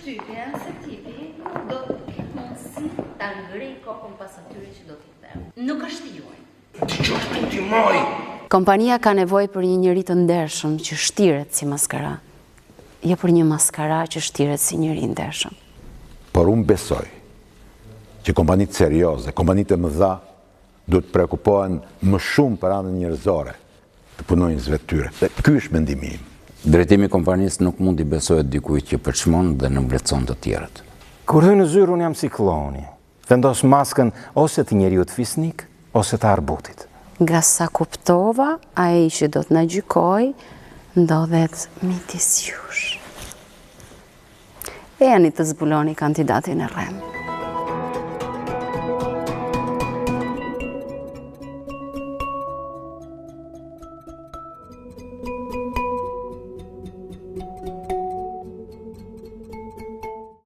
përshtypjen se tipi nuk do të ketë mundësi ta ngrej kokën pas atyre që do t'i them. Nuk është juaj. Dëgjosh tuti moj. Kompania ka nevojë për një njerëz të ndershëm që shtiret si maskara, jo për një maskara që shtiret si njeri i ndershëm. Por unë besoj që kompanitë serioze, kompanitë e mëdha, duhet të prekupohen më shumë për anën njerëzore të punonjësve të tyre. Dhe ky është mendimi im. Drejtimi i kompanisë nuk mund i besohet dikujt që përçmon dhe nëmblecon të tjerët. Kur hyj në zyrë unë jam si kloni. Vendos maskën ose të njeriut fisnik, ose të arbutit. Nga sa kuptova, ai që do të na gjykoj ndodhet midis jush. E ani të zbuloni kandidatin e rrem.